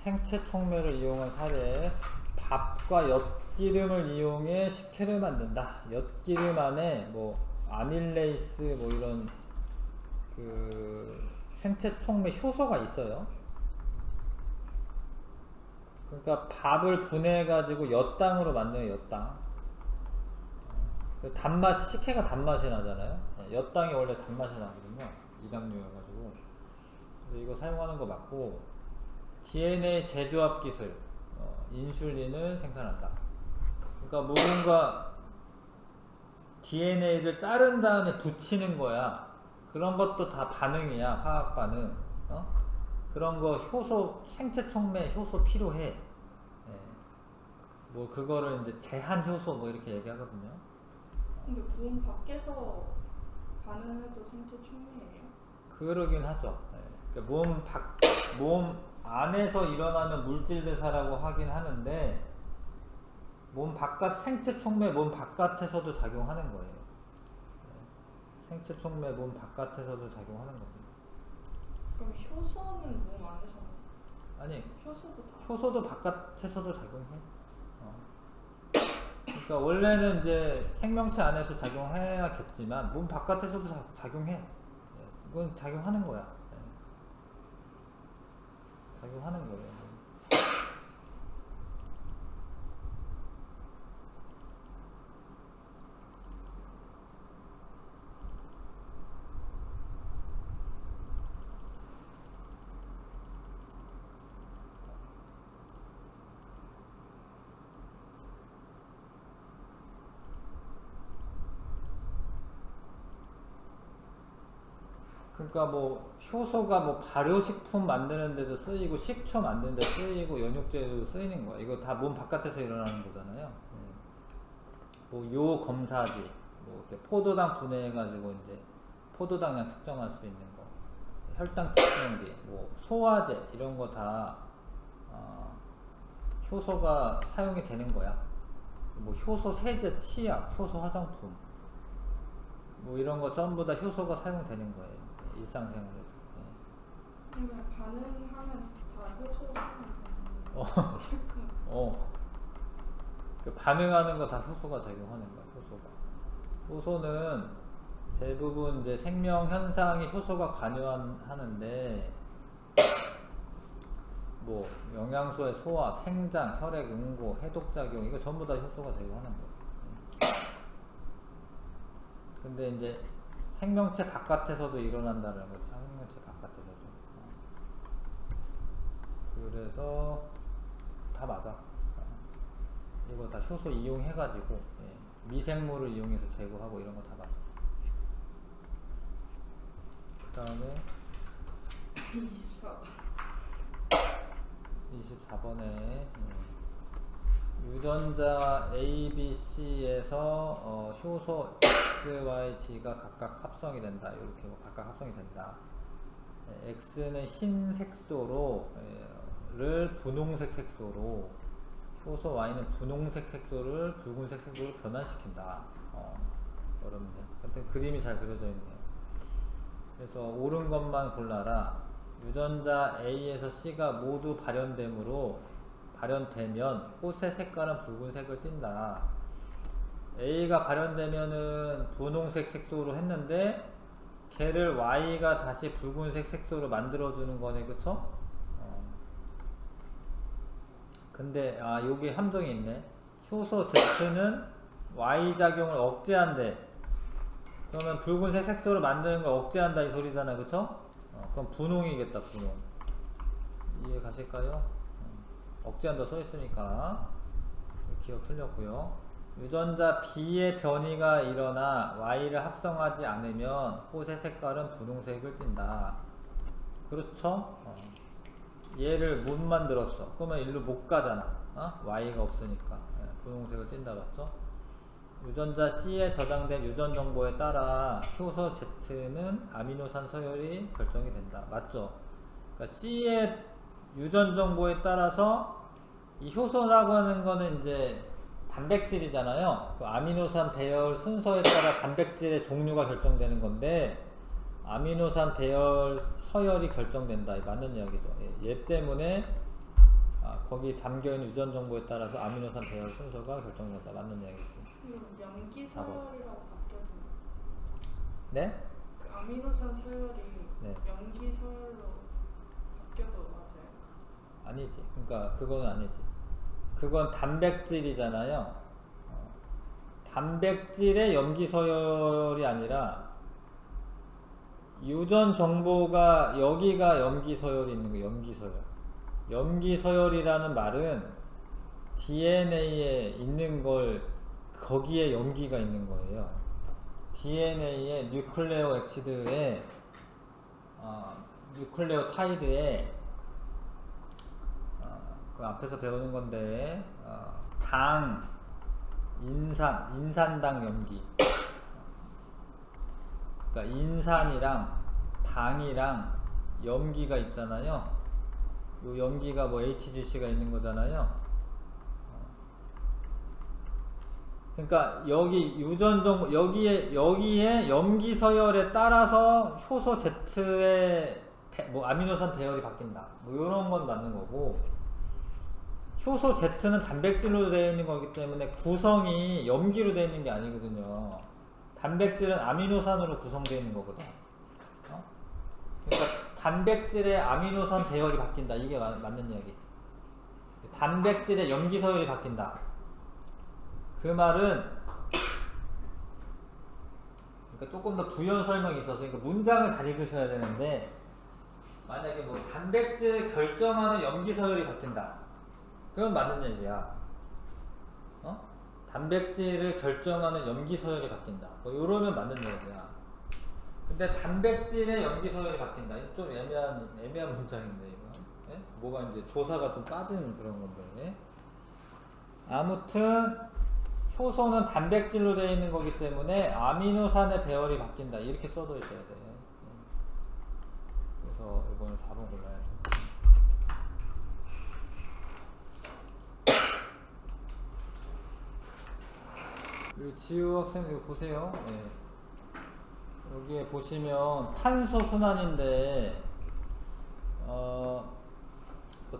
생체 촉매를 이용한 사례. 밥과 엿기름을 이용해 식혜를 만든다. 엿기름 안에 뭐 아밀레이스 뭐 이런 그 생체 촉매 효소가 있어요. 그러니까 밥을 분해해 가지고 엿당으로 만드는 엿당. 그 단맛, 식혜가 단맛이 나잖아요. 엿당이 원래 단맛이 나거든요. 이당류여가지고. 이거 사용하는 거 맞고, DNA 재조합 기술, 인슐린을 생산한다. 그러니까 뭔가 DNA를 자른 다음에 붙이는 거야. 그런 것도 다 반응이야, 화학 반응. 그런 거 효소, 생체 촉매 효소 필요해. 예. 뭐 그거를 이제 제한 효소 뭐 이렇게 얘기하거든요. 근데 몸 밖에서 반응해도 생체 촉매예요? 그러긴 하죠. 예. 그러니까 몸 안에서 일어나는 물질 대사라고 하긴 하는데, 몸 바깥, 생체 촉매 몸 바깥에서도 작용하는 거예요. 예. 생체 촉매 몸 바깥에서도 작용하는 겁니다. 그럼 효소는 몸 안에서? 아니, 효소도 다? 효소도 바깥에서도 작용해. 그러니까 원래는 이제 생명체 안에서 작용해야겠지만 몸 바깥에서도 작용해. 예. 이건 작용하는 거야. 예. 작용하는 거예요. 그러니까 뭐 효소가 뭐 발효식품 만드는 데도 쓰이고 식초 만드는 데 쓰이고 연육제도 쓰이는 거야. 이거 다 몸 바깥에서 일어나는 거잖아요. 뭐 요 검사지, 뭐 이렇게 포도당 분해해가지고 이제 포도당량 특정할 수 있는 거, 혈당 측정기, 뭐 소화제 이런 거 다 효소가 사용이 되는 거야. 뭐 효소 세제, 치약, 효소 화장품, 뭐 이런 거 전부 다 효소가 사용되는 거예요. 일상생활에서. 근데 반응하면 다 효소 사용되는 잠깐. 그 반응하는 거 다 효소가 작용하는 거야. 효소는 대부분 이제 생명 현상이 효소가 관여하는데, 뭐 영양소의 소화, 생장, 혈액 응고, 해독 작용 이거 전부 다 효소가 작용하는 거예요. 근데 이제 생명체 바깥에서도 일어난다는 거죠. 생명체 바깥에서도. 그래서 다 맞아. 이거 다 효소 이용해가지고, 미생물을 이용해서 제거하고 이런 거 다 맞아. 그 다음에 24번에 유전자 A, B, C에서 효소 X, Y, G가 각각 합성이 된다. 이렇게 뭐 각각 합성이 된다. X는 흰 색소를 분홍색 색소로, 효소 Y는 분홍색 색소를 붉은색 색소로 변환시킨다. 어렵네. 하여튼 그림이 잘 그려져 있네요. 그래서 옳은 것만 골라라. 유전자 A에서 C가 모두 발현되면 꽃의 색깔은 붉은색을 띈다. A가 발현되면은 분홍색 색소로 했는데 걔를 Y가 다시 붉은색 색소로 만들어주는 거네, 그쵸? 근데 여기 함정이 있네. 효소 Z는 Y작용을 억제한대. 그러면 붉은색 색소를 만드는 걸 억제한다 이 소리잖아, 그쵸? 그럼 분홍이겠다, 분홍. 이해 가실까요? 억제한다 써있으니까 기억 틀렸고요. 유전자 B의 변이가 일어나 Y를 합성하지 않으면 꽃의 색깔은 분홍색을 띈다. 그렇죠? 얘를 못 만들었어. 그러면 일로 못 가잖아. Y가 없으니까. 분홍색을 띈다, 맞죠? 유전자 C에 저장된 유전 정보에 따라 효소 Z는 아미노산 서열이 결정이 된다. 맞죠? 그러니까 C의 유전 정보에 따라서 이 효소라고 하는 거는 이제 단백질이잖아요. 그 아미노산 배열 순서에 따라 단백질의 종류가 결정되는 건데, 아미노산 배열 서열이 결정된다. 맞는 이야기죠. 얘 때문에 거기 담겨있는 유전 정보에 따라서 아미노산 배열 순서가 결정된다. 맞는 이야기지. 이건 염기 서열이라고 바뀌어지나요? 네? 그 아미노산 서열이 네. 염기 서열로 바뀌어도 맞아요? 아니지. 그러니까 그거는 아니지. 그건 단백질이잖아요. 단백질의 염기 서열이 아니라 유전 정보가 여기가 염기 서열이 있는 거. 염기 서열. 염기 서열이라는 말은 DNA에 있는 걸 거기에 염기가 있는 거예요. DNA에 뉴클레오 엑시드에 뉴클레오타이드에 그 앞에서 배우는 건데 당, 인산당 염기. 그러니까 인산이랑 당이랑 염기가 있잖아요. 요 염기가 뭐 ATGC가 있는 거잖아요. 그러니까 여기 유전 정보 여기에 염기 서열에 따라서 효소 Z의 뭐 아미노산 배열이 바뀐다. 뭐 이런 건 맞는 거고. 효소 Z는 단백질로 되어 있는 거기 때문에 구성이 염기로 되어 있는 게 아니거든요. 단백질은 아미노산으로 구성되어 있는 거거든. 그러니까 단백질의 아미노산 배열이 바뀐다. 이게 맞는 이야기지. 단백질의 염기 서열이 바뀐다. 그 말은 그러니까 조금 더 부연 설명이 있어서 그러니까 문장을 잘 읽으셔야 되는데 만약에 뭐 단백질 결정하는 염기 서열이 바뀐다. 그건 맞는 얘기야. 단백질을 결정하는 염기 서열이 바뀐다. 뭐 이러면 맞는 얘기야. 근데 단백질의 염기 서열이 바뀐다. 좀 애매한 문장인데 이거. 예? 뭐가 이제 조사가 좀 빠진 그런 건데. 아무튼 효소는 단백질로 되어 있는 거기 때문에 아미노산의 배열이 바뀐다. 이렇게 써도 있어야 돼. 그래서 이거는 4번 골라야죠. 지우 학생 이거 보세요. 네. 여기에 보시면 탄소 순환인데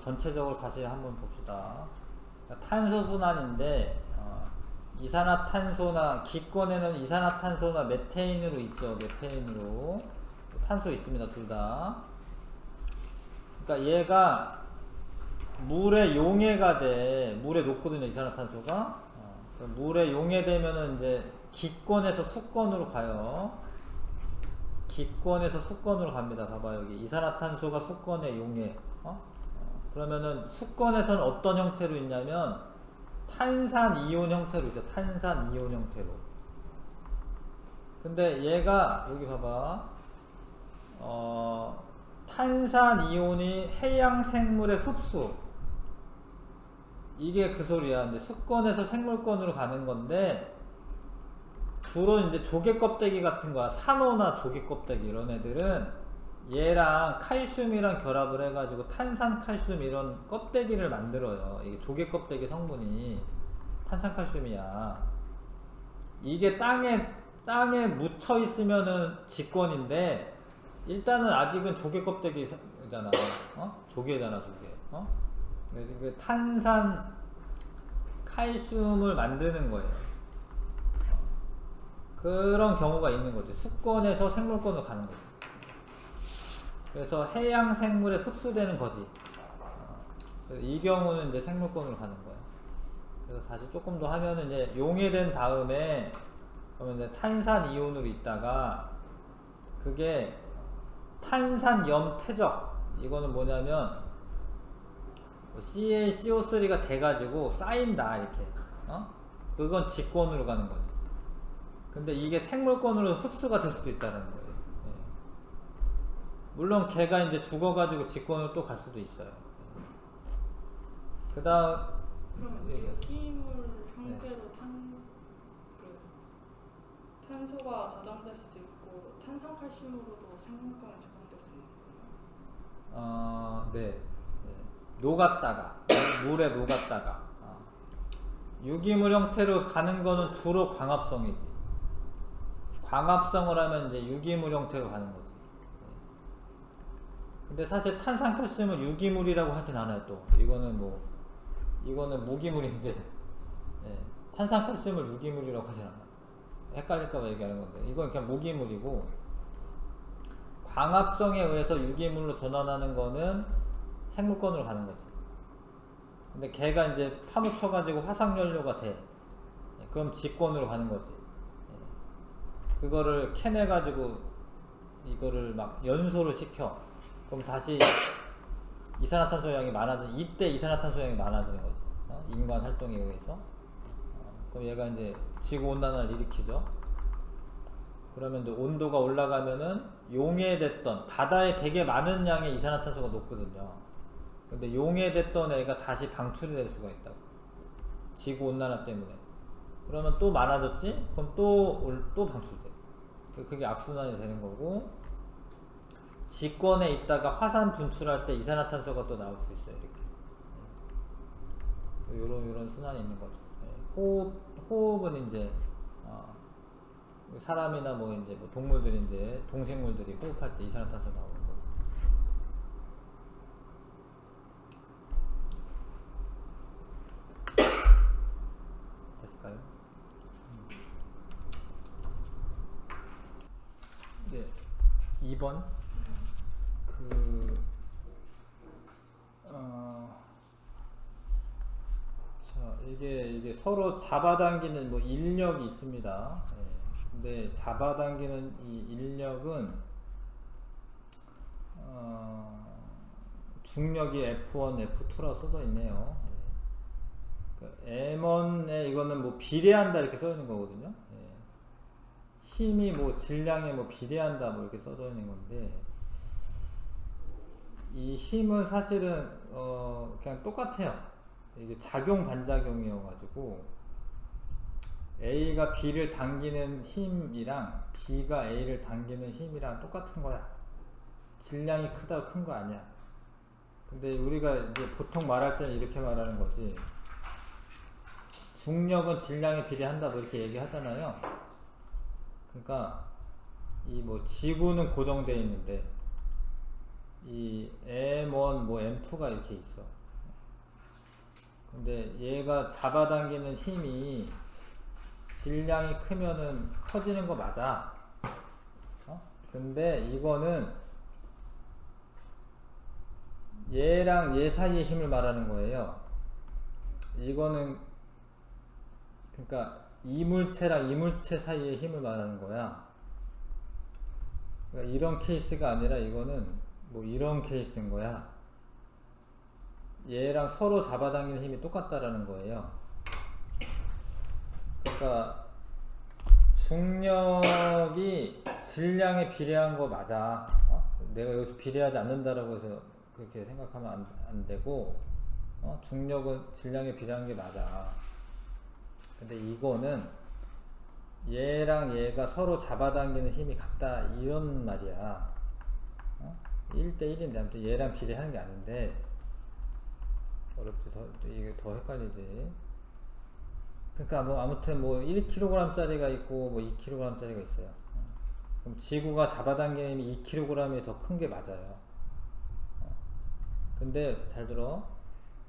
전체적으로 다시 한번 봅시다. 탄소 순환인데 이산화탄소나 기권에는 이산화탄소나 메테인으로 있죠. 메테인으로 탄소 있습니다. 둘 다. 그러니까 얘가 물에 용해가 돼. 물에 녹거든요. 이산화탄소가. 물에 용해되면은 이제 기권에서 수권으로 가요. 기권에서 수권으로 갑니다. 봐봐 여기 이산화탄소가 수권에 용해. 그러면은 수권에서는 어떤 형태로 있냐면 탄산이온 형태로 있어. 탄산이온 형태로. 근데 얘가 여기 봐봐. 탄산이온이 해양 생물의 흡수. 이게 그 소리야. 이제 수권에서 생물권으로 가는 건데 주로 이제 조개 껍데기 같은 거야. 산호나 조개 껍데기 이런 애들은 얘랑 칼슘이랑 결합을 해가지고 탄산칼슘 이런 껍데기를 만들어요. 이게 조개 껍데기 성분이 탄산칼슘이야. 이게 땅에 묻혀 있으면은 직권인데 일단은 아직은 조개 껍데기잖아. 조개잖아, 조개. 그래서 그 탄산 칼슘을 만드는 거예요. 그런 경우가 있는 거죠. 수권에서 생물권으로 가는 거죠. 그래서 해양 생물에 흡수되는 거지. 이 경우는 이제 생물권으로 가는 거야. 그래서 다시 조금 더 하면은 이제 용해된 다음에 그러면 이제 탄산 이온으로 있다가 그게 탄산염 퇴적. 이거는 뭐냐면 CaCO3가 돼가지고 쌓인다 이렇게. 그건 직권으로 가는 거지. 근데 이게 생물권으로 흡수가 될 수도 있다는 거예요. 예. 물론 걔가 이제 죽어가지고 직권으로 또 갈 수도 있어요. 그 다음 그러면 유기물 형태로 탄소가 저장될 수도 있고 탄산칼슘으로도 생물권에 저장될 수 있는 거예요? 네. 녹았다가 물에 녹았다가 유기물 형태로 가는 거는 주로 광합성이지. 광합성을 하면 이제 유기물 형태로 가는 거지. 근데 사실 탄산칼슘은 유기물이라고 하진 않아요. 또 이거는 무기물인데, 예, 탄산칼슘을 유기물이라고 하진 않아요. 헷갈릴까봐 얘기하는 건데, 이건 그냥 무기물이고, 광합성에 의해서 유기물로 전환하는 거는 생물권으로 가는 거지. 근데 걔가 이제 파묻혀가지고 화석연료가 돼. 그럼 지권으로 가는 거지. 그거를 캐내가지고 이거를 막 연소를 시켜. 그럼 다시 이산화탄소 양이 많아지는, 이때 이산화탄소 양이 많아지는 거지. 인간 활동에 의해서. 그럼 얘가 이제 지구온난화를 일으키죠. 그러면 이제 온도가 올라가면은 용해됐던, 바다에 되게 많은 양의 이산화탄소가 녹거든요. 근데 용해됐던 애가 다시 방출이 될 수가 있다고. 지구온난화 때문에. 그러면 또 많아졌지? 그럼 또 방출돼. 그게 악순환이 되는 거고, 지권에 있다가 화산 분출할 때 이산화탄소가 또 나올 수 있어요. 이렇게. 요런 순환이 있는 거죠. 호흡은 이제, 사람이나 뭐 이제 뭐 동물들이 이제 동식물들이 호흡할 때 이산화탄소 나오는 거고. 됐을까요? 네. 2번. 자, 이게 서로 잡아당기는 뭐 인력이 있습니다. 예. 근데 잡아당기는 이 인력은, 중력이 F1, F2라고 써져 있네요. 예. M1에 이거는 뭐 비례한다 이렇게 써 있는 거거든요. 예. 힘이 뭐 질량에 뭐 비례한다 뭐 이렇게 써져 있는 건데, 이 힘은 사실은 그냥 똑같아요. 이게 작용 반작용이어가지고 A가 B를 당기는 힘이랑 B가 A를 당기는 힘이랑 똑같은 거야. 질량이 크다 큰 거 아니야. 근데 우리가 이제 보통 말할 때는 이렇게 말하는 거지. 중력은 질량에 비례한다 뭐 이렇게 얘기하잖아요. 그러니까 이 뭐 지구는 고정되어 있는데 이 M1 뭐 M2가 이렇게 있어. 근데 얘가 잡아당기는 힘이 질량이 크면은 커지는 거 맞아. 근데 이거는 얘랑 얘 사이의 힘을 말하는 거예요. 이거는 그러니까 이물체랑 이물체 사이의 힘을 말하는 거야. 그러니까 이런 케이스가 아니라 이거는 뭐 이런 케이스인 거야. 얘랑 서로 잡아당기는 힘이 똑같다라는 거예요. 그러니까 중력이 질량에 비례한 거 맞아. 내가 여기서 비례하지 않는다라고 해서 그렇게 생각하면 안 되고, 중력은 질량에 비례한 게 맞아. 근데 이거는 얘랑 얘가 서로 잡아당기는 힘이 같다 이런 말이야. 1대1인데 아무튼 얘랑 비례하는 게 아닌데, 어렵지. 이게 더 헷갈리지. 그러니까 뭐 아무튼 뭐 1kg 짜리가 있고 뭐 2kg 짜리가 있어요. 그럼 지구가 잡아당기는 힘이 2kg이 더 큰 게 맞아요. 근데 잘 들어.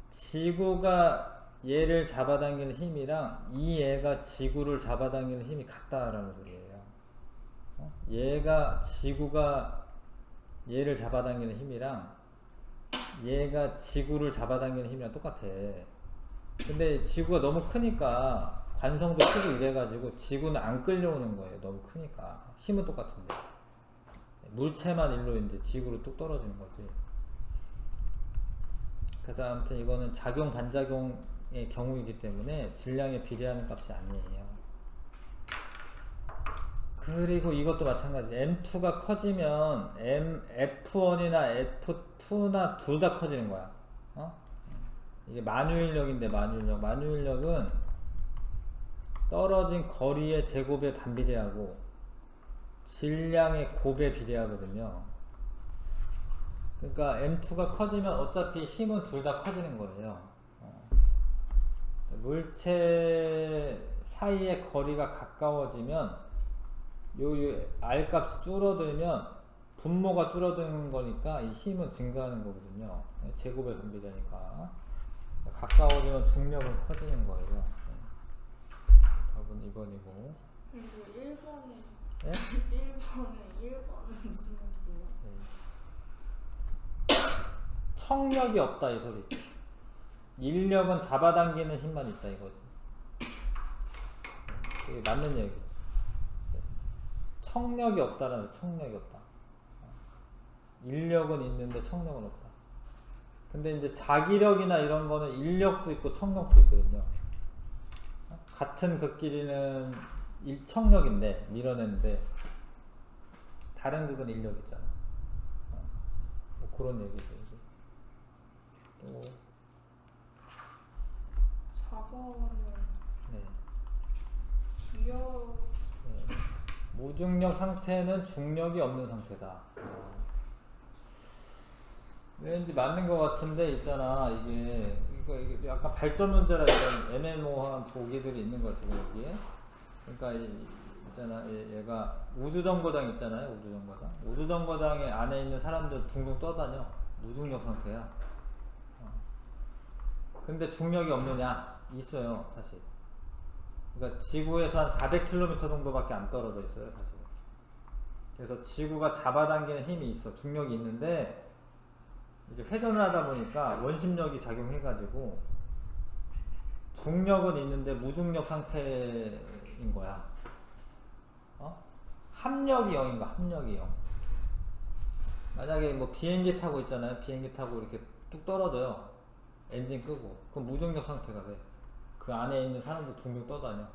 지구가 얘를 잡아당기는 힘이랑 이 얘가 지구를 잡아당기는 힘이 같다라는 소리예요. 지구가 얘를 잡아당기는 힘이랑 얘가 지구를 잡아당기는 힘이랑 똑같아. 근데 지구가 너무 크니까 관성도 크고 이래가지고 지구는 안 끌려오는 거예요. 너무 크니까. 힘은 똑같은데. 물체만 일로 이제 지구로 뚝 떨어지는 거지. 그래서 아무튼 이거는 작용 반작용의 경우이기 때문에 질량에 비례하는 값이 아니에요. 그리고 이것도 마찬가지. M2가 커지면 F1이나 F2나 둘 다 커지는 거야. 이게 만유인력인데 만유인력은 떨어진 거리의 제곱에 반비례하고 질량의 곱에 비례하거든요. 그러니까 M2가 커지면 어차피 힘은 둘 다 커지는 거예요. 물체 사이의 거리가 가까워지면 요 R 값이 줄어들면 분모가 줄어드는 거니까 이 힘은 증가하는 거거든요. 제곱에 분비되니까. 가까워지면 중력은 커지는 거예요. 답은 2번이고. 그리고 1번에 예? 1번은 무슨 말이에요? 청력이 없다 이 소리지. 인력은 잡아당기는 힘만 있다 이거지. 이게 맞는 얘기지. 청력이 없다라는 거야, 청력이 없다. 인력은 있는데 청력은 없다. 근데 이제 자기력이나 이런 거는 인력도 있고 청력도 있거든요. 같은 그 길이는 청력인데 밀어내는데 다른 극은 인력 있잖아. 뭐 그런 얘기죠. 이제. 또 4번은 네. 기억 네. 무중력 상태는 중력이 없는 상태다. 왠지 맞는 것 같은데 있잖아. 이게 약간 발전 문제라 이런 애매모호한 보기들이 있는 거지 여기에. 그러니까 있잖아. 얘가 우주정거장 있잖아요. 우주정거장. 우주정거장에 안에 있는 사람들 둥둥 떠다녀. 무중력 상태야. 근데 중력이 없느냐? 있어요, 사실. 그러니까 지구에서 한 400km 정도밖에 안 떨어져 있어요, 사실. 그래서 지구가 잡아당기는 힘이 있어. 중력이 있는데 이제 회전을 하다 보니까 원심력이 작용해가지고 중력은 있는데 무중력 상태인 거야. 합력이 0인 거야. 합력이 0. 만약에 뭐 비행기 타고 있잖아요. 비행기 타고 이렇게 뚝 떨어져요. 엔진 끄고. 그럼 무중력 상태가 돼. 그 안에 있는 사람도 둥둥 떠다녀.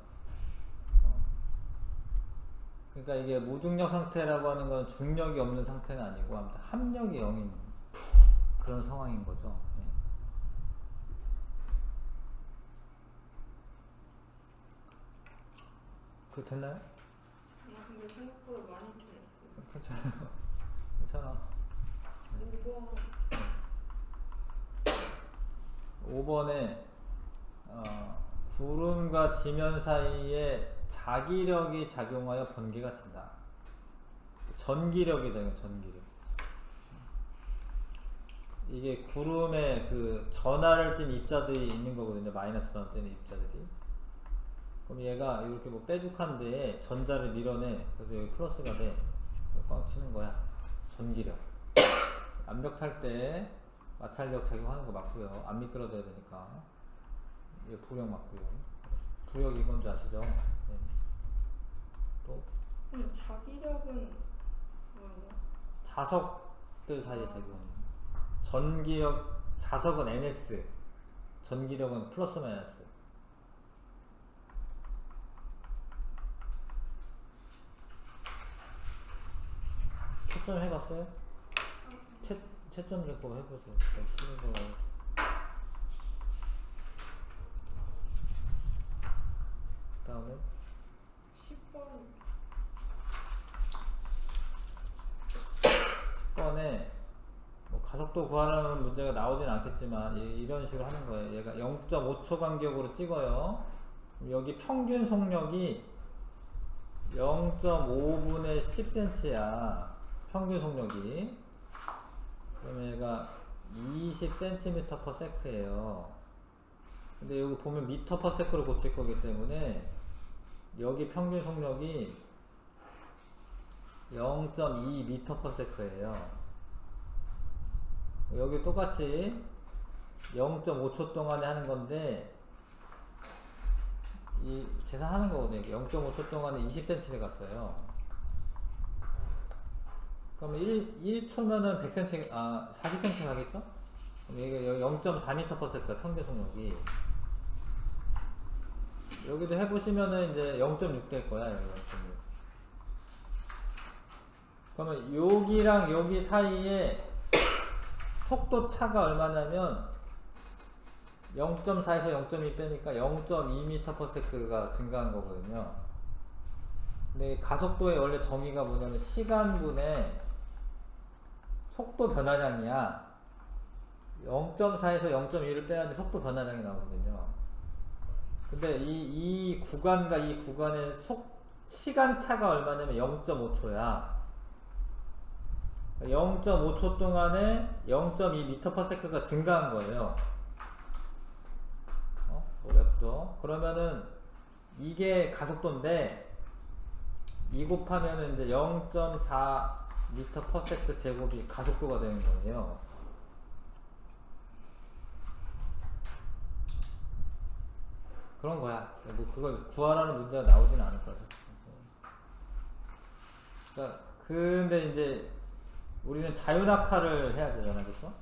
그러니까 이게 무중력 상태라고 하는 건 중력이 없는 상태는 아니고 아무튼 합력이 0인 그런 상황인 거죠. 네. 그 됐나요? 근데 생각보다 많이 틀렸어요. 괜찮아요. 괜찮아. 5번에 구름과 지면 사이에 자기력이 작용하여 번개가 친다. 전기력이잖아요. 전기력. 이게 구름에 그 전하를 띤 입자들이 있는 거거든요. 마이너스 전하 띄는 입자들이. 그럼 얘가 이렇게 뭐 빼죽한 데에 전자를 밀어내. 그래서 여기 플러스가 돼. 꽝 치는 거야. 전기력. 암벽 탈 때 마찰력 작용하는 거 맞고요. 안 미끄러져야 되니까. 이게 부력 맞고요. 부력이 뭔지 아시죠? 네. 또 자기력은 뭐예요? 자석들 사이에 작용하는 거. 전기력, 자석은 NS, 전기력은 플러스 마이너스. 채점 해봤어요? 채점 좀 해보세요. 그 다음에 10번에 뭐 가속도 구하라는 문제가 나오진 않겠지만 이런 식으로 하는 거예요. 얘가 0.5초 간격으로 찍어요. 여기 평균 속력이 0.5분의 10cm야. 평균 속력이. 그러면 얘가 20cm/s예요. 근데 여기 보면 m/s로 고칠 거기 때문에 여기 평균 속력이 0.2m/s예요. 여기 똑같이 0.5초 동안에 하는 건데 이 계산하는 거거든요. 0.5초 동안에 20cm를 갔어요. 그러면 1초면은 100cm, 40cm 가겠죠? 그럼 이게 0.4m/s야, 평균 속력이. 여기도 해보시면은 이제 0.6 될 거야, 여기 0.6. 그러면 여기랑 여기 사이에 속도 차가 얼마냐면 0.4에서 0.2 빼니까 0.2m/s가 증가한 거거든요. 근데 가속도의 원래 정의가 뭐냐면 시간분의 속도 변화량이야. 0.4에서 0.2를 빼야지 속도 변화량이 나오거든요. 근데 이 구간과 이 구간의 시간 차가 얼마냐면 0.5초야. 0.5초 동안에 0.2m/s가 증가한 거예요. 머리 아프죠? 그러면은 이게 가속도인데 2 곱하면은 이제 0.4m/s 제곱이 가속도가 되는 거예요. 그런 거야. 뭐 그걸 구하라는 문제가 나오진 않을 거야. 그러니까 근데 이제 우리는 자유낙하를 해야 되잖아, 그렇죠?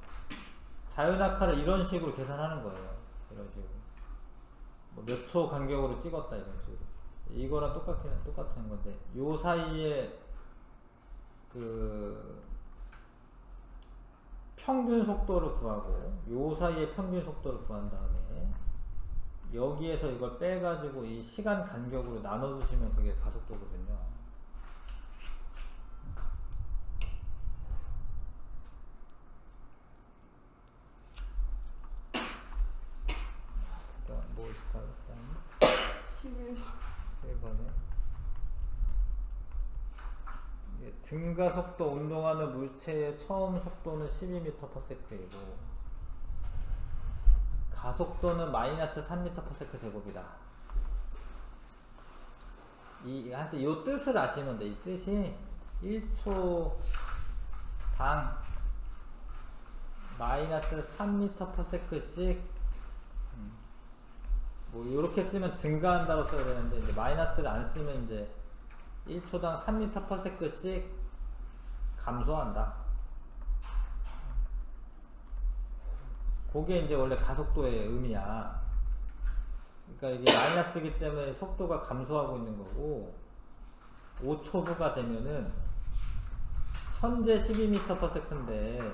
자유낙하를 이런 식으로 계산하는 거예요. 이런 식으로. 뭐 몇 초 간격으로 찍었다 이런 식으로. 이거랑 똑같은 건데 요 사이에 그 평균 속도를 구하고 요 사이에 평균 속도를 구한 다음에 여기에서 이걸 빼가지고 이 시간 간격으로 나눠주시면 그게 가속도거든요. 그러니까 뭐 있을까요? 11번. 1번에 등가속도 운동하는 물체의 처음 속도는 12m/s이고 가속도는 마이너스 3m/s 제곱이다. 한테 요 뜻을 아시면 돼. 이 뜻이 1초당 마이너스 3m/s씩 뭐 요렇게 쓰면 증가한다로 써야 되는데 이제 마이너스를 안 쓰면 이제 1초당 3m/s씩 감소한다. 그게 이제 원래 가속도의 의미야. 그러니까 이게 마이너스이기 때문에 속도가 감소하고 있는 거고 5초 후가 되면은 현재 12m/s인데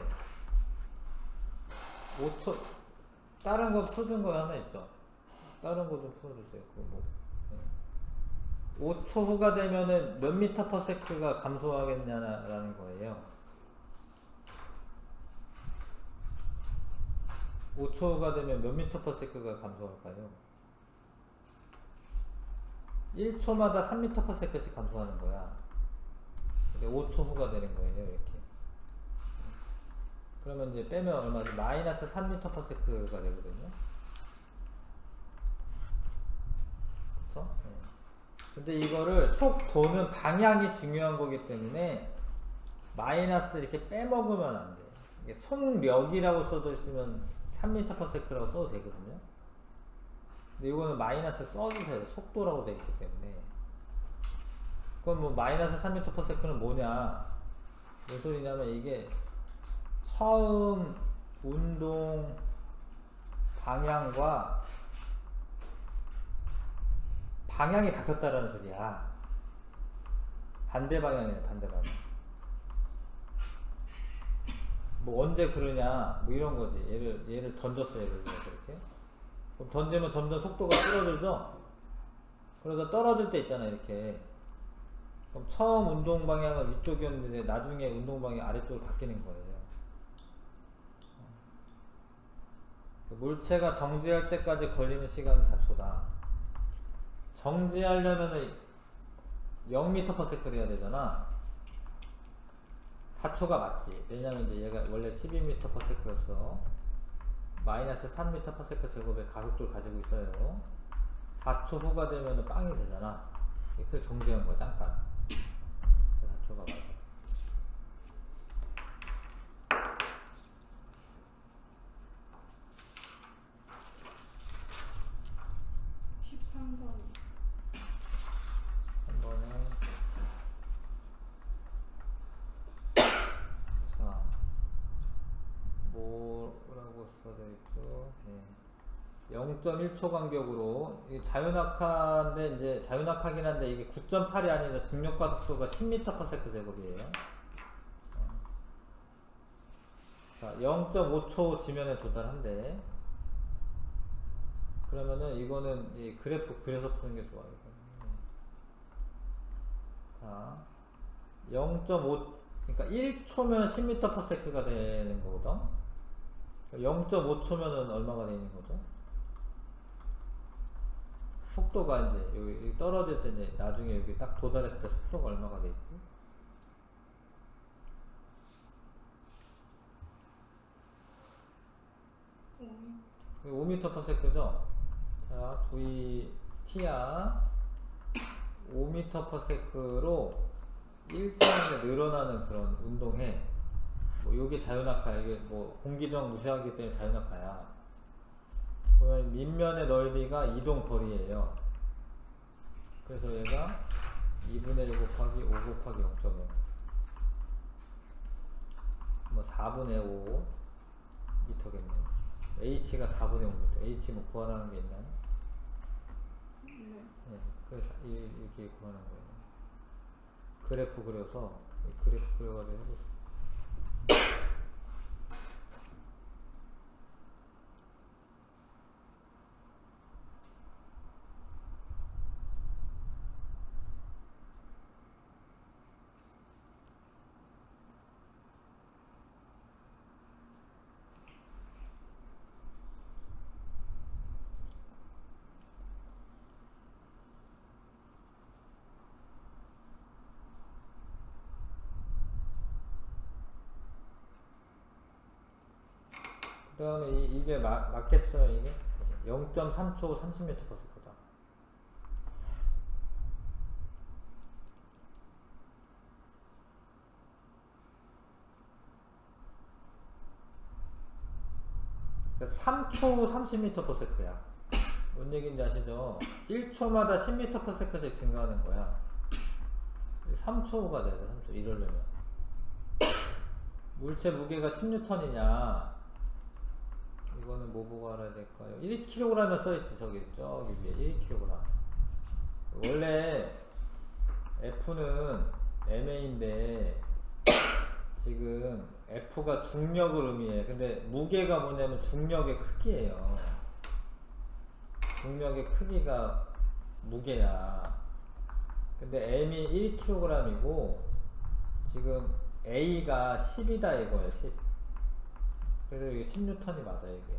5초 다른 거 푸는 거 하나 있죠. 다른 거 좀 풀어주세요. 그거 뭐. 5초 후가 되면은 몇 m/s가 감소하겠냐라는 거예요. 5초 후가 되면 몇 m/s가 감소할까요? 1초마다 3m/s씩 감소하는 거야. 근데 5초 후가 되는 거예요, 이렇게. 그러면 이제 빼면 얼마죠? 마이너스 3m/s가 되거든요. 그쵸? 네. 근데 이거를 속도는 방향이 중요한 거기 때문에 마이너스 이렇게 빼먹으면 안 돼. 이게 속력이라고 써져 있으면 3m/s라고 써도 되거든요. 근데 이거는 마이너스 써주세요. 속도라고 되어 있기 때문에. 그럼 뭐 마이너스 3m/s는 뭐냐? 뭔 소리냐면 이게 처음 운동 방향과 방향이 바뀌었다라는 소리야. 반대 방향이네, 반대 방향. 뭐 언제 그러냐, 뭐 이런 거지. 얘를 던졌어, 예를 들어서 이렇게. 그럼 던지면 점점 속도가 줄어들죠? 그러다 떨어질 때 있잖아, 이렇게. 그럼 처음 운동 방향은 위쪽이었는데 나중에 운동 방향이 아래쪽으로 바뀌는 거예요. 물체가 정지할 때까지 걸리는 시간은 4초다. 정지하려면은 0m/s 해야 되잖아. 4초가 맞지. 왜냐면 이제 얘가 원래 12m/s였어. 마이너스 3m/s 제곱의 가속도를 가지고 있어요. 4초 후가 되면은 빵이 되잖아. 그 정지한 거 잠깐. 4초가 맞아. 한 번에 자 뭐라고 써져 있고 0.1초 간격으로 이게 자유낙하인데 이제 자유낙하긴 한데 이게 9.8이 아니라 중력 가속도가 10m/s 제곱이에요. 자 0.5초 지면에 도달한대. 그러면은 이거는 이 그래프 그려서 푸는 게 좋아요. 자 0.5 그러니까 1초면 10m/s가 되는 거거든. 0.5초면은 얼마가 되는 거죠? 속도가 이제 여기 떨어질 때 이제 나중에 여기 딱 도달했을 때 속도가 얼마가 되겠지? 5m/s죠? 자, VT야 5m/s로 일정하게 늘어나는 그런 운동해. 뭐 요게 자유낙하야. 이게 뭐 공기정 무시하기 때문에 자유낙하야. 보면 밑면의 넓이가 이동 거리예요. 그래서 얘가 2분의 1 곱하기 5 곱하기 0.5 뭐 4분의 5 미터겠네. H가 4분의 5m. H 뭐 구하라는 게 있나요? 네. 그래서 이렇게 구하는 거예요. 그래프 그려서 이 그래프 그려가지고 해보세요. 그 다음에 이게 맞겠어요, 이게? 0.3초 30m/s다. 그러니까 3초 30m/s야. 뭔 얘기인지 아시죠? 1초마다 10m/s씩 증가하는 거야. 3초가 돼야 돼, 3초. 이러려면. 물체 무게가 10N이냐? 이거는 뭐 보고 알아야 될까요? 1kg이면 써있지, 저기 위에 1kg. 원래 F는 MA인데 지금 F가 중력을 의미해. 근데 무게가 뭐냐면 중력의 크기예요. 중력의 크기가 무게야. 근데 M이 1kg이고 지금 A가 10이다 이거예요. 10. 그래서 이게 10N이 맞아요, 이게.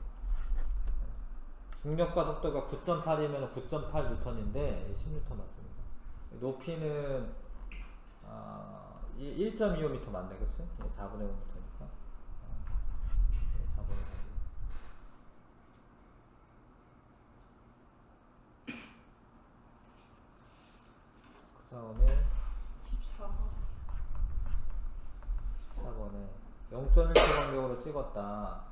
중력과 속도가 9.8이면 9.8N인데 10N 맞습니다. 높이는 1.25m 맞네, 그치? 4분의 5m니까. 4분의 5. 그 다음에 14번에 0.1초 간격으로 찍었다.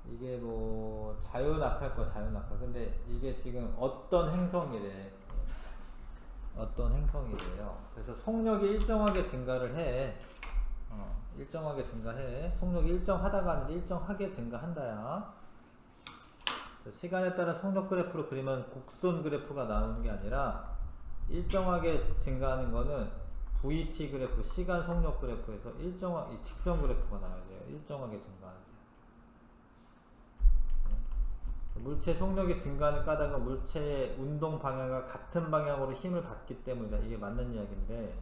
이게 뭐 자유낙하일 거야, 자유낙하. 근데 이게 지금 어떤 행성이래. 어떤 행성이래요. 그래서 속력이 일정하게 증가를 해. 일정하게 증가해. 속력이 일정하다가 아니라 일정하게 증가한다야. 시간에 따라 속력 그래프로 그리면 곡선 그래프가 나오는 게 아니라 일정하게 증가하는 거는 VT 그래프, 시간 속력 그래프에서 일정한 직선 그래프가 나와야 돼요. 일정하게 증가하는 게. 물체 속력이 증가하는 까닭은 물체의 운동 방향과 같은 방향으로 힘을 받기 때문이다. 이게 맞는 이야기인데,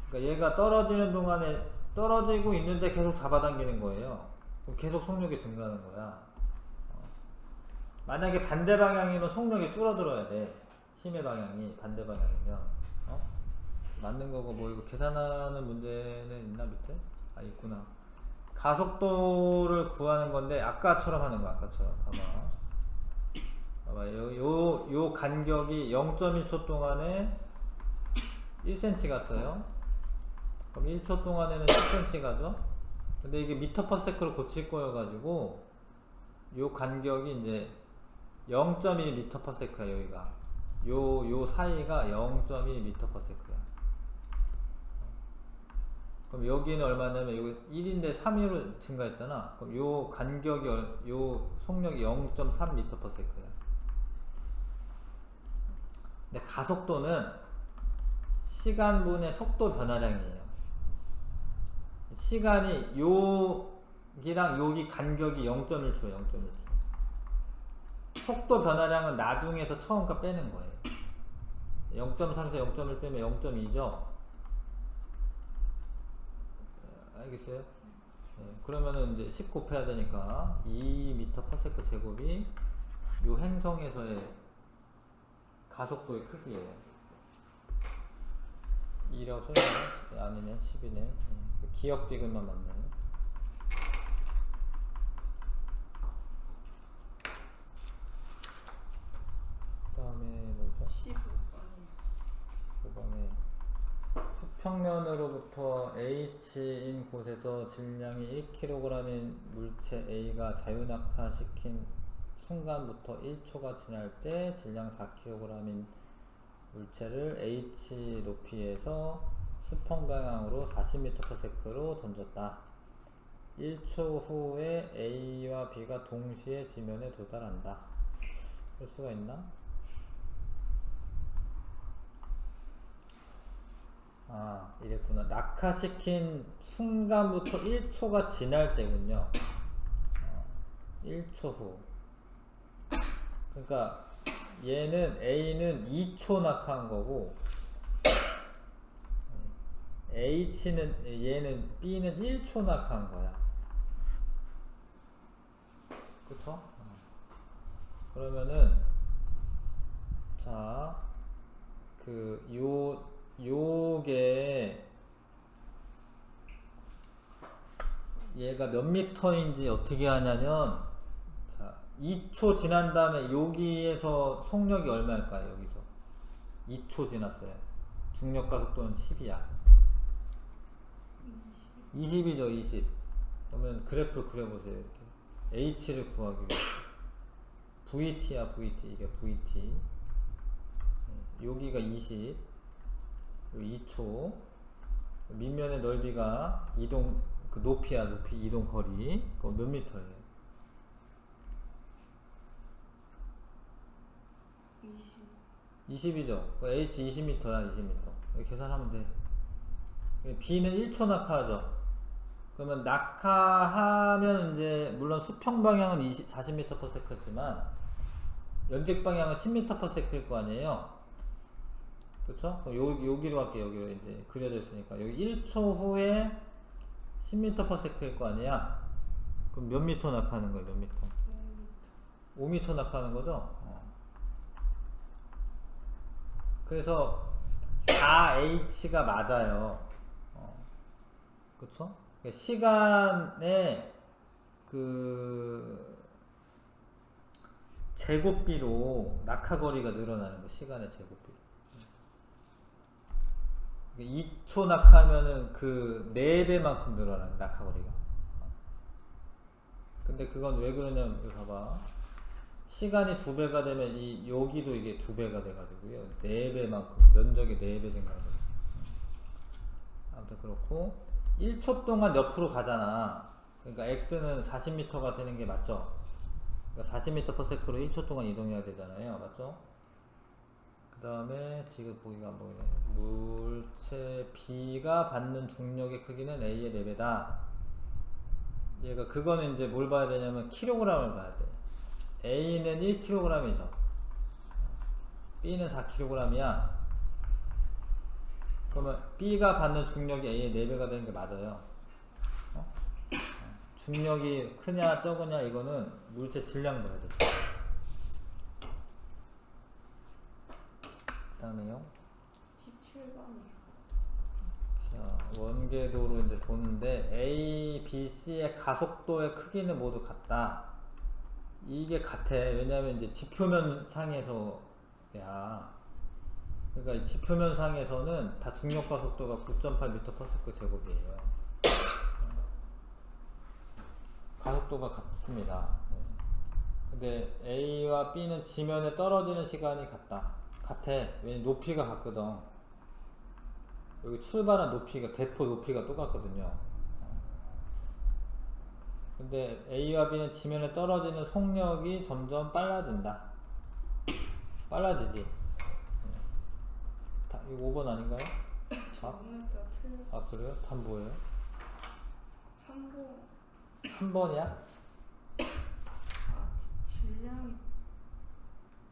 그러니까 얘가 떨어지는 동안에 떨어지고 있는데 계속 잡아당기는 거예요. 그럼 계속 속력이 증가하는 거야. 만약에 반대 방향이면 속력이 줄어들어야 돼. 힘의 방향이 반대 방향이면. 맞는 거고, 뭐 이거 계산하는 문제는 있나 밑에? 아, 있구나. 가속도를 구하는 건데 아까처럼 하는 거야. 아까처럼. 봐봐. 요 간격이 0.1초 동안에 1cm 갔어요. 그럼 1초 동안에는 10cm 가죠. 근데 이게 m/s로 고칠 거여가지고 요 간격이 이제 0.1m/s야. 여기가 요 사이가 0.1m/s야. 그럼 여기는 얼마냐면 여기 1인데 3으로 증가했잖아. 그럼 요 간격이 요 속력이 0.3m/s야. 근데 가속도는 시간분의 속도 변화량이에요. 시간이 여기랑 여기 간격이 0.1초예요. 0.1초. 속도 변화량은 나중에서 처음과 빼는 거예요. 0.3에서 0.1 빼면 0.2죠. 알겠어요? 네, 그러면은 이제 10 곱해야 되니까 2m/s 제곱이 요 행성에서의 가속도의 크기예요. 2라고 써있네? 아니네, 10이네. 기억 디귿만 맞네. 수평면으로부터 H인 곳에서 질량이 1kg인 물체 A가 자유낙하시킨 순간부터 1초가 지날 때 질량 4kg인 물체를 H 높이에서 수평 방향으로 40m/s로 던졌다. 1초 후에 A와 B가 동시에 지면에 도달한다. 볼 수가 있나? 아, 이랬구나. 낙하시킨 순간부터 1초가 지날 때군요. 1초 후. 그러니까 얘는 A는 2초 낙하한 거고 얘는 B는 1초 낙하한 거야. 그쵸? 그러면은 자, 요게 얘가 몇 미터인지 어떻게 하냐면 자, 2초 지난 다음에 여기에서 속력이 얼마일까요? 여기서 2초 지났어요. 중력과 속도는 10이야. 20이죠, 20. 그러면 그래프를 그려보세요. 이렇게 H를 구하기 위해서 VT야, VT. 이게 VT. 여기가 20, 여기 2초. 밑면의 넓이가 이동, 그 높이야, 높이, 이동 거리. 그거 몇 미터예요? 20. 20이죠. H 20m야, 20m. 이렇게 계산하면 돼. B는 1초 낙하하죠. 그러면 낙하하면 이제 물론 수평 방향은 40m/s지만 연직 방향은 10m/s일 거 아니에요. 그쵸? 그럼 여기로 할게요. 여기로 이제 그려져 있으니까 여기 1초 후에 10m/s일 거 아니야. 그럼 몇 미터 낙하하는 거예요? 몇 미터? 5m 낙하하는 거죠? 그래서 4h가 맞아요. 그쵸? 시간의 그 제곱비로 낙하거리가 늘어나는 거. 시간의 제곱비로. 2초 낙하면은 그 4배만큼 늘어나는 거, 낙하거리가. 근데 그건 왜 그러냐면 여기 봐봐. 시간이 2배가 되면 여기도 이게 2배가 돼가지고요. 4배만큼 면적이 4배 증가해요. 아무튼 그렇고 1초 동안 옆으로 가잖아. 그러니까 x는 40m가 되는 게 맞죠? 그러니까 40m/s로 1초 동안 이동해야 되잖아요. 맞죠? 그 다음에 지금 보기가 안 보이네. 물체 B가 받는 중력의 크기는 A의 4배다. 얘가 그거는 이제 뭘 봐야 되냐면 킬로그램을 봐야 돼. A는 1kg이죠. B는 4kg이야. 그러면 B가 받는 중력이 A의 4배가 되는 게 맞아요. 중력이 크냐 적으냐 이거는 물체 질량 봐야 돼. 그 다음에요. 17번이요. 자, 원궤도로 이제 도는데 A, B, C의 가속도의 크기는 모두 같다. 이게 같아. 왜냐면 이제 지표면 상에서야. 그러니까 이 지표면 상에서는 다 중력과 속도가 9.8m/s 제곱이에요. 가속도가 같습니다. 근데 A와 B는 지면에 떨어지는 시간이 같다. 왜냐면 높이가 같거든. 여기 출발한 높이가, 대포 높이가 똑같거든요. 근데 A와 B는 지면에 떨어지는 속력이 점점 빨라진다. 빨라지지. 이거 5번 아닌가요? 저번에 다 틀렸어. 아 그래요? 답 뭐예요? 3번. 3번이야? 아, 질량이.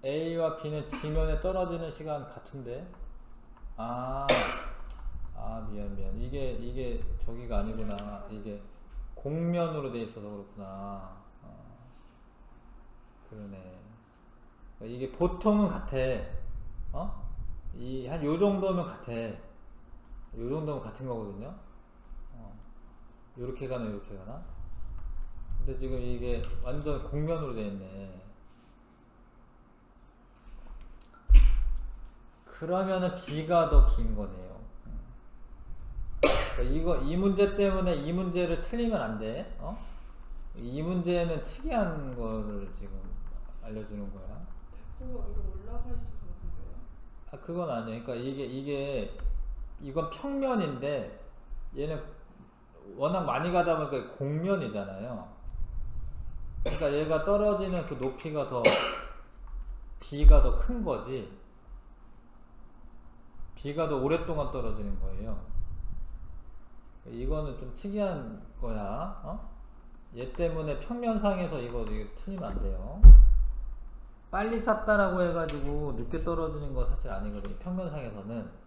A와 B는 지면에 떨어지는 시간 같은데. 아 미안. 이게 저기가 아니구나. 이게 공면으로 돼 있어서 그렇구나. 그러네. 이게 보통은 같아. 한 요 정도면 같아. 요 정도면 같은 거거든요. 요렇게 가나 요렇게 가나. 근데 지금 이게 완전 공면으로 돼 있네. 그러면은 B가 더 긴 거네요. 그러니까 이 문제 때문에 이 문제를 틀리면 안 돼. 이 문제는 특이한 거를 지금 알려주는 거야. 백구가 위로 올라가 있어서 그런 거예요? 그건 아니야. 그러니까 이건 평면인데 얘는 워낙 많이 가다 보니까 공면이잖아요. 그러니까 얘가 떨어지는 그 높이가 B가 더 큰 거지. B가 더 오랫동안 떨어지는 거예요. 이거는 좀 특이한 거야. 얘 때문에 평면상에서 이거 틀리면 안 돼요. 빨리 쌌다라고 해가지고 늦게 떨어지는 거 사실 아니거든요. 평면상에서는.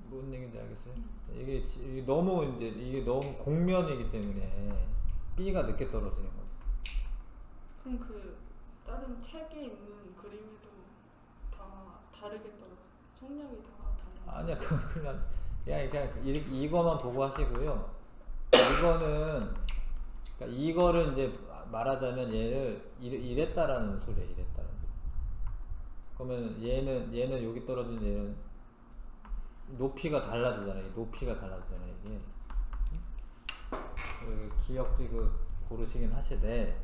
무슨 얘기인지 알겠어요? 이게 너무 공면이기 때문에 B가 늦게 떨어지는 거지. 그럼 그 다른 책에 있는 그림에도 다 다르게 떨어져. 성량이 다 달라. 아니야, 그냥 이거만 보고 하시고요. 이거는 그러니까 이거를 이제 말하자면 얘를 이랬다라는 소리야. 이랬다라는. 그러면 얘는 여기 떨어지는 얘는 높이가 달라지잖아요. 높이가 달라지잖아요. 이게 기억지 고르시긴 하시되.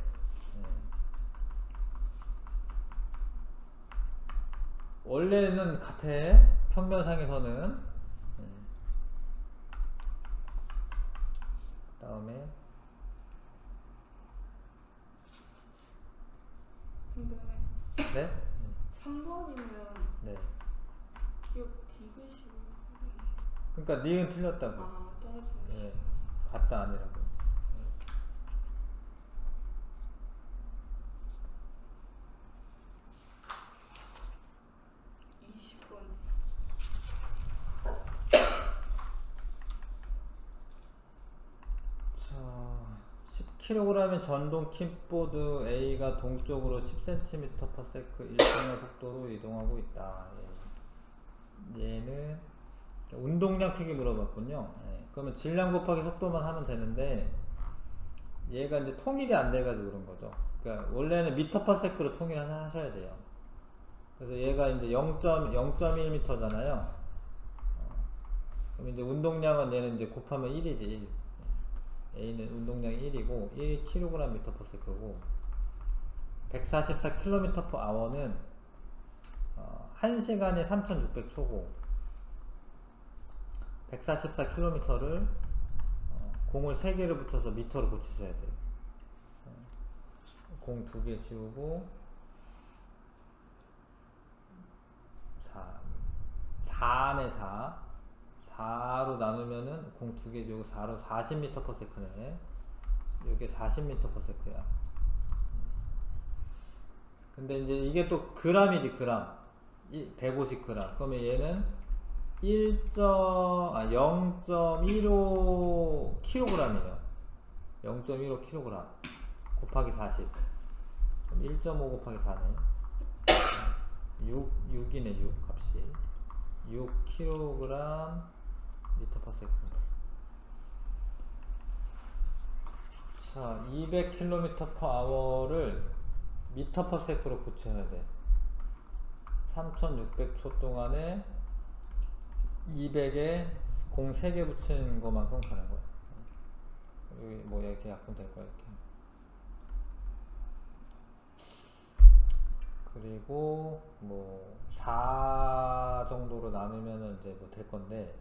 원래는 같아. 평면상에서는. 그 다음에 근데 네? 3번이면 네. 기억 디귿이 그러니까 니은 틀렸다고. 떨어지네. 네. 같다 아니라고. 20번. 자, 10kg의 전동 킥보드 A가 동쪽으로 10cm/s 일정한 속도로 이동하고 있다. 얘는 운동량 크기 물어봤군요. 그러면 질량 곱하기 속도만 하면 되는데 얘가 이제 통일이 안 돼가지고 그런 거죠. 그러니까 원래는 m/s로 통일하셔야 돼요. 그래서 얘가 이제 0.1m잖아요. 그럼 이제 운동량은 얘는 이제 곱하면 1이지. 1. A는 운동량이 1이고 1kg/s고 144km/h는 1시간에 3600초고 144km를 공을 3개를 붙여서 미터로 고치셔야 돼요. 공 2개 지우고 4네 4로 나누면은 공 2개 지우고 4로 40m/s네. 이게 40m/s야. 근데 이제 이게 또 g이지 그람. 150g. 그러면 얘는 0.15kg이에요. 0.15kg 곱하기 40. 그럼 1.5 곱하기 4네. 6이네 6 값이. 6kg m/s. 자, 200km/h를 m/s로 고쳐야 돼. 3600초 동안에 200에 공 3개 붙이는 것만큼 가는 거야. 여기 뭐 이렇게 약분 될 거야, 이렇게. 그리고 뭐 4 정도로 나누면은 이제 뭐 될 건데,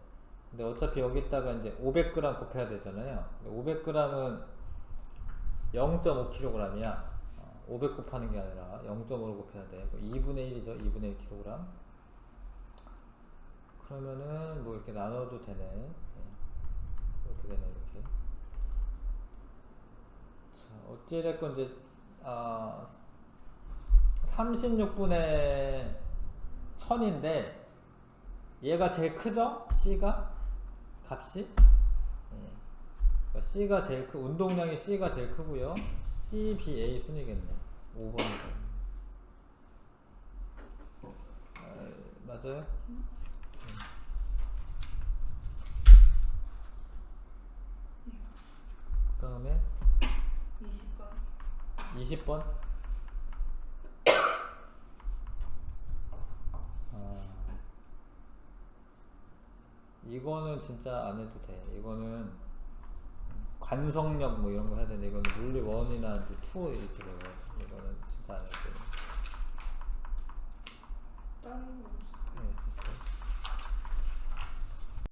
근데 어차피 여기다가 이제 500g 곱해야 되잖아요. 500g은 0.5kg이야. 500 곱하는 게 아니라 0.5로 곱해야 돼. 2분의 1이죠. 2분의 1 kg. 그러면은 뭐 이렇게 나눠도 되네. 이렇게 되네, 이렇게. 자, 어찌됐건 이제 36분의 1000인데 얘가 제일 크죠? C가? 값이? 그러니까 C가 제일 운동량이 C가 제일 크고요. CBA 순이겠네. 5번이죠. 맞아요? 그 다음에 20번. 이거는 진짜 안 해도 돼. 이거는 관성력 뭐 이런 거 해야 되는데 이거는 물리 1이나 이제 2 이렇게 되거든. 이거는 진짜 안 해도 돼.